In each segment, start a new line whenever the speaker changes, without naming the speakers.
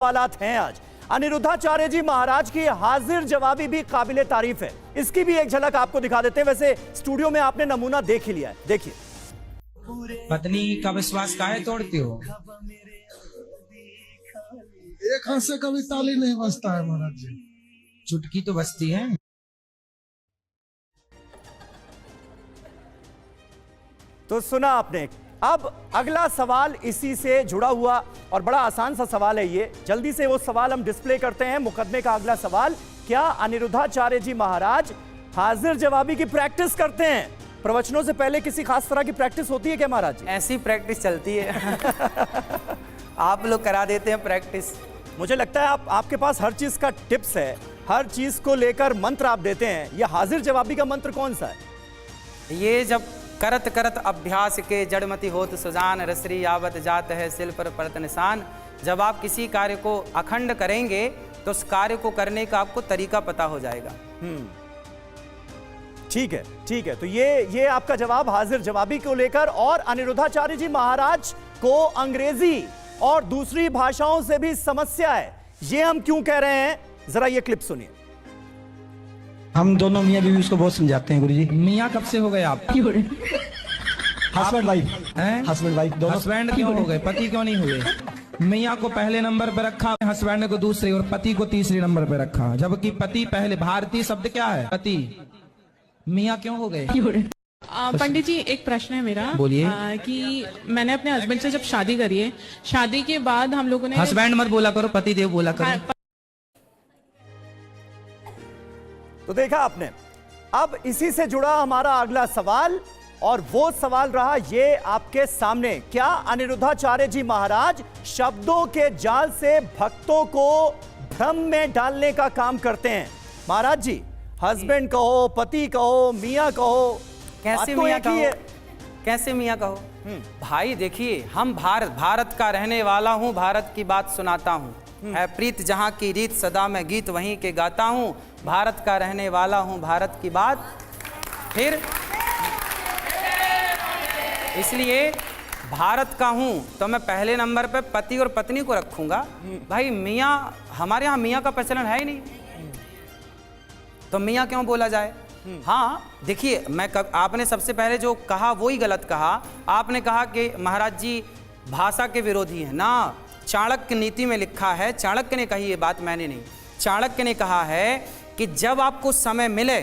सवालात हैं आज। अनिरुद्धाचार्य जी महाराज की हाजिर जवाबी भी काबिले तारीफ है। इसकी भी एक झलक आपको दिखा देते हैं। वैसे स्टूडियो में आपने नमूना देख ही लिया है, देखिए।
पत्नी का विश्वास काहे तोड़ती हो?
एक हाथ से कभी ताली नहीं बजता है महाराज जी।
चुटकी तो बजती है।
तो सुना आपने। अब अगला सवाल इसी से जुड़ा हुआ और बड़ा आसान सा सवाल है ये। जल्दी से वो सवाल हम डिस्प्ले करते हैं। मुकदमे का अगला सवाल, क्या अनिरुद्धाचार्य जी महाराज हाजिर जवाबी की प्रैक्टिस करते हैं? प्रवचनों से पहले किसी खास तरह की प्रैक्टिस होती है क्या महाराज जी?
ऐसी प्रैक्टिस चलती है। आप लोग करा देते हैं प्रैक्टिस।
मुझे लगता है आपके पास हर चीज का टिप्स है, हर चीज को लेकर मंत्र आप देते हैं। ये हाजिर जवाबी का मंत्र कौन सा है?
ये जब करत करत अभ्यास के जड़मति होत सुजान, रसरी यावत जात है सिल पर परत निशान। जब आप किसी कार्य को अखंड करेंगे तो उस कार्य को करने का आपको तरीका पता हो जाएगा।
ठीक है, ठीक है। तो ये आपका जवाब हाजिर जवाबी को लेकर। और अनिरुद्धाचार्य जी महाराज को अंग्रेजी और दूसरी भाषाओं से भी समस्या है, ये हम क्यों कह रहे हैं, जरा ये क्लिप सुनिए।
हम दोनों मियाँ बीवी उसको बहुत समझाते हैं गुरुजी।
मियाँ कब से हो गए आप?
हस्बैंड वाइफ
हैं?
हस्बैंड वाइफ दोनों।
हस्बैंड क्यों हो गए, पति क्यों नहीं हुए? मियाँ को पहले नंबर पे रखा, हस्बैंड को दूसरे और पति को तीसरे नंबर पे रखा, जबकि पति पहले। भारतीय शब्द क्या है? पति। मियाँ क्यों हो गए?
पंडित जी, एक प्रश्न है मेरा।
बोलिए।
कि मैंने अपने हस्बैंड से जब शादी करी है, शादी के बाद हम लोगों ने
हस्बैंड मत बोला करो, पति देव बोला करो।
तो देखा आपने। अब इसी से जुड़ा हमारा अगला सवाल, और वो सवाल रहा ये आपके सामने। क्या अनिरुद्धाचार्य जी महाराज शब्दों के जाल से भक्तों को भ्रम में डालने का काम करते हैं? महाराज जी, हस्बैंड कहो, पति कहो, मियाँ कहो,
कैसे
बात तो
मियाँ
एक ही
कहो?
है।
कैसे मियाँ कहो? भाई देखिए, हम भारत का रहने वाला हूँ, भारत की बात सुनाता हूँ। है प्रीत जहाँ की रीत, सदा मैं गीत वहीं के गाता हूँ। भारत का रहने वाला हूँ, भारत की बात। फिर इसलिए भारत का हूँ तो मैं पहले नंबर पे पति और पत्नी को रखूंगा। भाई मियाँ, हमारे यहाँ मियाँ का प्रचलन है ही नहीं, तो मियाँ क्यों बोला जाए? हाँ देखिए, आपने सबसे पहले जो कहा वही गलत कहा। आपने कहा कि महाराज जी भाषा के विरोधी हैं ना। चाणक्य नीति में लिखा है, चाणक्य ने कही ये बात, मैंने नहीं। चाणक्य ने कहा है कि जब आपको समय मिले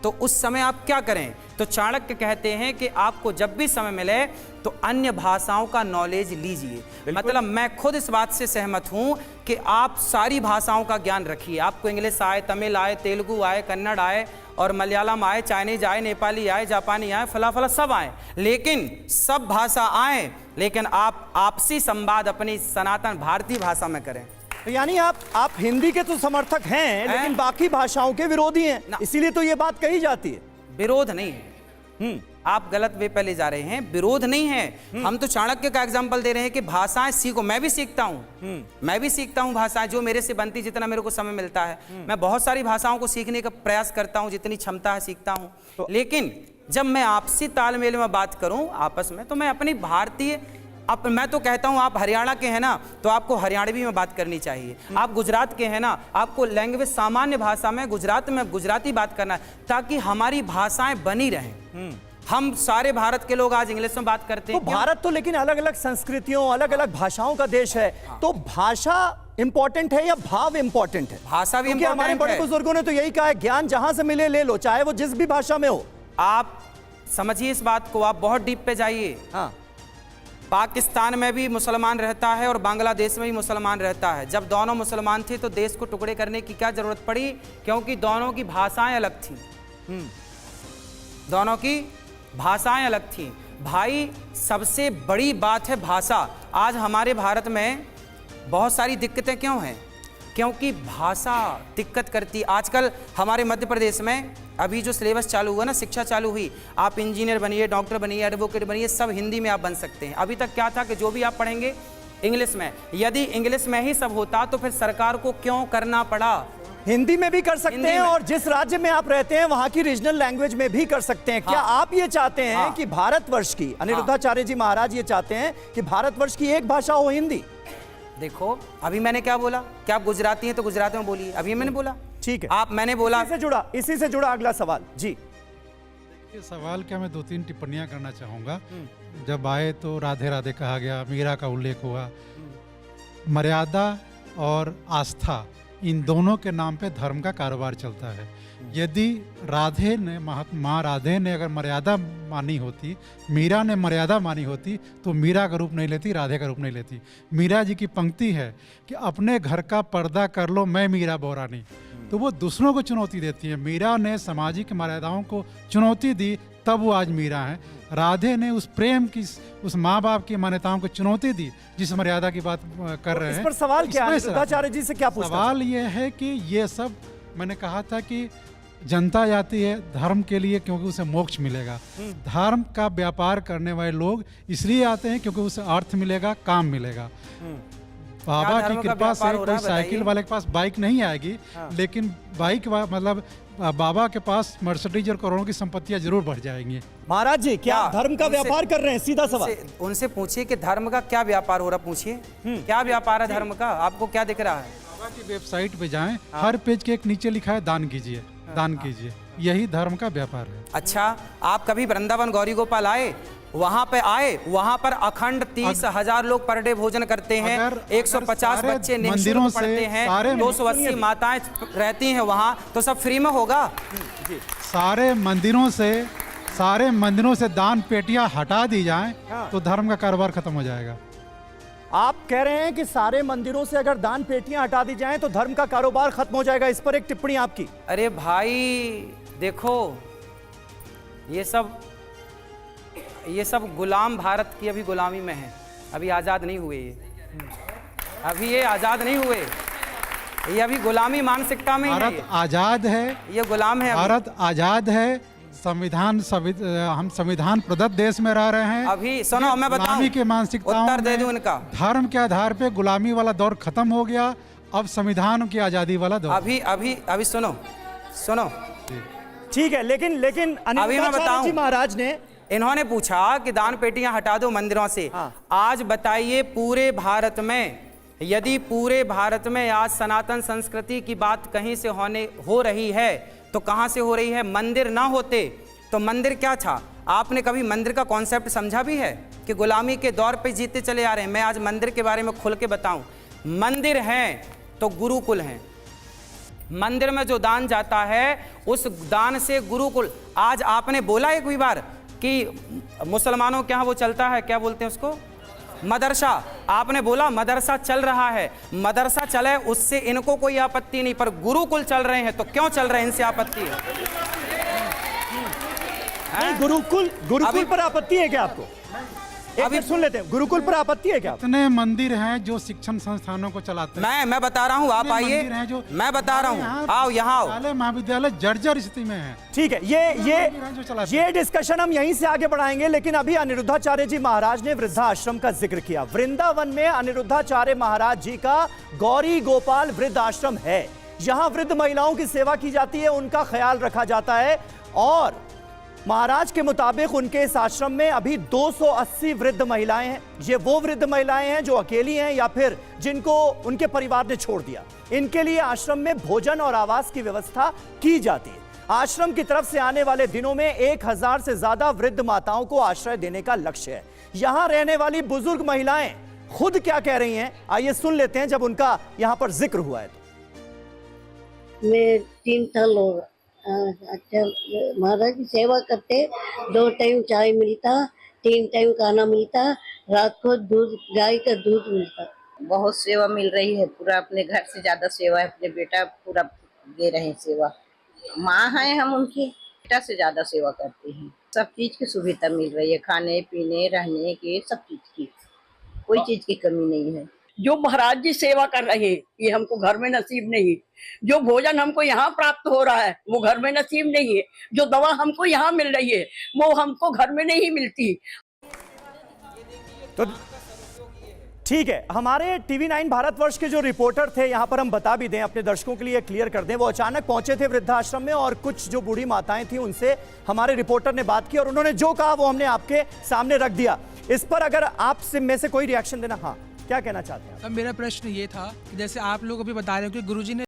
तो उस समय आप क्या करें। तो चाणक्य कहते हैं कि आपको जब भी समय मिले तो अन्य भाषाओं का नॉलेज लीजिए। मतलब मैं खुद इस बात से सहमत हूं कि आप सारी भाषाओं का ज्ञान रखिए। आपको इंग्लिश आए, तमिल आए, तेलुगु आए, कन्नड़ आए और मलयालम आए, चाइनीज आए, नेपाली आए, जापानी आए, फला फला सब आए, लेकिन सब भाषा आए, लेकिन आप आपसी संवाद अपनी सनातन भारतीय भाषा में करें।
तो यानी आप हिंदी के तो समर्थक हैं, लेकिन बाकी भाषाओं के विरोधी हैं, इसीलिए तो ये बात कही जाती है।
विरोध नहीं है, आप गलत वे पे ले जा रहे हैं। विरोध नहीं है। हम तो चाणक्य का एग्जांपल दे रहे हैं कि भाषाएं सीखो। मैं भी सीखता हूं, मैं भी सीखता हूं भाषाएं, जो मेरे से बनती, जितना मेरे को समय मिलता है। मैं बहुत सारी भाषाओं को सीखने का प्रयास करता हूं, जितनी क्षमता है सीखता हूं। लेकिन जब मैं आपसी तालमेल में बात करूं आपस में, तो मैं अपनी भारतीय, मैं तो कहता हूं आप हरियाणा के हैं ना, तो आपको हरियाणवी में बात करनी चाहिए। आप गुजरात के हैं ना, आपको लैंग्वेज सामान्य भाषा में गुजरात में गुजराती बात करना है, ताकि हमारी भाषाएं बनी रहें। हम सारे भारत के लोग आज इंग्लिश में बात करते हैं।
तो भारत तो लेकिन अलग अलग संस्कृतियों, अलग अलग भाषाओं का देश है। तो भाषा इंपॉर्टेंट है या भाव इंपॉर्टेंट है?
भाषा भी
इंपॉर्टेंट है। हमारे बड़े बुजुर्गों ने तो यही कहा है, ज्ञान जहां से मिले ले लो, चाहे वो जिस भी भाषा में हो।
आप समझिए इस बात को, आप बहुत डीप पे जाइए।
हाँ,
पाकिस्तान में भी मुसलमान रहता है और बांग्लादेश में भी मुसलमान रहता है। जब दोनों मुसलमान थे तो देश को टुकड़े करने की क्या जरूरत पड़ी? क्योंकि दोनों की भाषाएं अलग थी। दोनों की भाषाएं अलग थी। भाई सबसे बड़ी बात है भाषा। आज हमारे भारत में बहुत सारी दिक्कतें क्यों हैं? क्योंकि भाषा दिक्कत करती। आजकल हमारे मध्य प्रदेश में अभी जो सिलेबस चालू हुआ ना, शिक्षा चालू हुई, आप इंजीनियर बनिए, डॉक्टर बनिए, एडवोकेट बनिए, सब हिंदी में आप बन सकते हैं। अभी तक क्या था कि जो भी आप पढ़ेंगे इंग्लिश में। यदि इंग्लिश में ही सब होता तो फिर सरकार को क्यों करना पड़ा?
हिंदी में भी कर सकते हैं, और जिस राज्य में आप रहते हैं वहां की रीजनल लैंग्वेज में भी कर सकते हैं। क्या आप ये चाहते हैं कि भारतवर्ष की, अनिरुद्धाचार्य जी महाराज ये चाहते हैं कि भारतवर्ष की एक भाषा हो हिंदी?
देखो अभी मैंने क्या बोला, क्या आप गुजराती हैं तो गुजराती में बोलिए, अभी मैंने बोला।
ठीक है,
आप मैंने बोला
इसी से जुड़ा अगला सवाल जी।
ये सवाल क्या, मैं 2-3 टिप्पणियां करना चाहूँगा। जब आए तो राधे राधे कहा गया, मीरा का उल्लेख हुआ। मर्यादा और आस्था, इन दोनों के नाम पे धर्म का कारोबार चलता है। यदि राधे ने, माँ राधे ने अगर मर्यादा मानी होती, मीरा ने मर्यादा मानी होती, तो मीरा का रूप नहीं लेती, राधे का रूप नहीं लेती। मीरा जी की पंक्ति है कि अपने घर का पर्दा कर लो मैं मीरा बोरानी, तो वो दूसरों को चुनौती देती है। मीरा ने सामाजिक मर्यादाओं को चुनौती दी, तब वो आज मीरा है। राधे ने उस प्रेम की, उस माँ बाप की मान्यताओं को चुनौती दी, जिस मर्यादा की बात कर रहे हैं।
इस पर सवाल क्या है, अनिरुद्धाचार्य जी से क्या पूछना?
सवाल ये है कि ये सब, मैंने कहा था कि जनता जाती है धर्म के लिए क्योंकि उसे मोक्ष मिलेगा। धर्म का व्यापार करने वाले लोग इसलिए आते हैं क्योंकि उसे अर्थ मिलेगा, काम मिलेगा। बाबा की कृपा से कोई साइकिल वाले के पास बाइक नहीं आएगी, लेकिन बाइक मतलब बाबा के पास मर्सिडीज और करोड़ों की संपत्तियां जरूर बढ़ जाएंगी।
महाराज जी, क्या धर्म का व्यापार कर रहे हैं? सीधा सवाल
उनसे पूछिए कि धर्म का क्या व्यापार हो रहा, पूछिए क्या व्यापार है धर्म का, आपको क्या दिख रहा है?
बाबा की वेबसाइट पे जाएं, हर पेज के एक नीचे लिखा है दान कीजिए, दान कीजिए। यही धर्म का व्यापार है।
अच्छा, आप कभी वृंदावन गौरी गोपाल आए? वहां पे आए, वहां पर अखंड 30,000 लोग पर डे भोजन करते हैं, 150 बच्चे मंदिरों से पढ़ते हैं, 280 माताएं रहती हैं वहां, तो सब फ्री में होगा?
सारे मंदिरों से दान पेटियां हटा दी जाएं तो धर्म का कारोबार खत्म हो जाएगा।
आप कह रहे हैं कि सारे मंदिरों से अगर दान पेटियां हटा दी जाएं तो धर्म का कारोबार खत्म हो जाएगा। इस पर एक टिप्पणी आपकी।
अरे भाई देखो, ये सब गुलाम भारत की अभी गुलामी में है, अभी आज़ाद नहीं हुए ये, अभी ये आज़ाद नहीं हुए, ये अभी गुलामी मानसिकता में
भारत
है।
आज़ाद है,
ये गुलाम है।
भारत आज़ाद है, हम संविधान प्रदत्त देश में रह रहे हैं।
अभी सुनो, मैं बताऊं,
गुलामी के मानसिकताओं
उत्तर दे दूं इनका।
धर्म के आधार पे गुलामी वाला दौर खत्म हो गया, अब संविधान की आज़ादी वाला दौर।
अभी सुनो,
ठीक है, लेकिन
अभी मैं बताऊं,
जी महाराज ने,
इन्होंने पूछा कि दान पेटियां हटा दो मंदिरों से। आज बताइए, पूरे भारत में, यदि पूरे भारत में आज सनातन संस्कृति की बात कहीं से हो रही है तो कहां से हो रही है? मंदिर ना होते तो मंदिर क्या था? आपने कभी मंदिर का कॉन्सेप्ट समझा भी है कि गुलामी के दौर पे जीते चले आ रहे हैं? मैं आज मंदिर के बारे में खुल के बताऊं, मंदिर हैं तो गुरुकुल हैं। मंदिर में जो दान जाता है उस दान से गुरुकुल। आज आपने बोला एक भी बार कि मुसलमानों के यहाँ वो चलता है, क्या बोलते हैं उसको, मदरसा। आपने बोला मदरसा चल रहा है, मदरसा चले उससे इनको कोई आपत्ति नहीं, पर गुरुकुल चल रहे हैं तो क्यों चल रहे हैं, इनसे आपत्ति है?
गुरुकुल पर आपत्ति है क्या आपको? अभी सुन लेते हैं, गुरुकुल पर आपत्ति है क्या?
कितने मंदिर हैं जो शिक्षण संस्थानों को चलाते हैं?
मैं बता रहा हूँ, आप आइए, मैं बता रहा हूँ, आओ यहाँ आओ।
महाविद्यालय जर्जर स्थिति में है।
ठीक है, ये डिस्कशन हम यहीं से आगे बढ़ाएंगे, लेकिन अभी अनिरुद्धाचार्य जी महाराज ने वृद्धाश्रम का जिक्र किया। वृंदावन में अनिरुद्धाचार्य महाराज जी का गौरी गोपाल वृद्धाश्रम है। यहाँ वृद्ध महिलाओं की सेवा की जाती है, उनका ख्याल रखा जाता है, और महाराज के मुताबिक उनके इस आश्रम में अभी 280 वृद्ध महिलाएं हैं। ये वो वृद्ध महिलाएं हैं जो अकेली हैं या फिर जिनको उनके परिवार ने छोड़ दिया। इनके लिए आश्रम में भोजन और आवास की व्यवस्था की जाती है। आश्रम की तरफ से आने वाले दिनों में 1000 से ज्यादा वृद्ध माताओं को आश्रय देने का लक्ष्य है। यहाँ रहने वाली बुजुर्ग महिलाएं खुद क्या कह रही हैं, आइए सुन लेते हैं जब उनका यहाँ पर जिक्र हुआ है।
मैं 3 साल होगा। अच्छा, महाराज की सेवा करते, 2 टाइम चाय मिलता, 3 टाइम खाना मिलता, रात को दूध, गाय का दूध मिलता।
बहुत सेवा मिल रही है, पूरा अपने घर से ज्यादा सेवा है, अपने बेटा पूरा दे रहे हैं सेवा। माँ है हम उनकी, बेटा से ज्यादा सेवा करते हैं। सब चीज की सुविधा मिल रही है, खाने पीने रहने के, सब चीज की, कोई चीज की कमी नहीं है।
जो महाराज जी सेवा कर रहे हैं ये हमको घर में नसीब नहीं। जो भोजन हमको यहाँ प्राप्त हो रहा है वो घर में नसीब नहीं है। जो दवा हमको यहाँ मिल रही है वो हमको घर में नहीं मिलती।
तो ठीक है, हमारे टीवी 9 भारतवर्ष के जो रिपोर्टर थे, यहाँ पर हम बता भी दें अपने दर्शकों के लिए, क्लियर कर दें, वो अचानक पहुंचे थे वृद्धाश्रम में और कुछ जो बूढ़ी माताएं थी उनसे हमारे रिपोर्टर ने बात की और उन्होंने जो कहा वो हमने आपके सामने रख दिया। इस पर अगर आपसे में से कोई रिएक्शन देना। हाँ क्या कहना चाहते हैं आप?
अब मेरा प्रश्न ये था कि जैसे आप लोग अभी बता रहे हो कि गुरुजी ने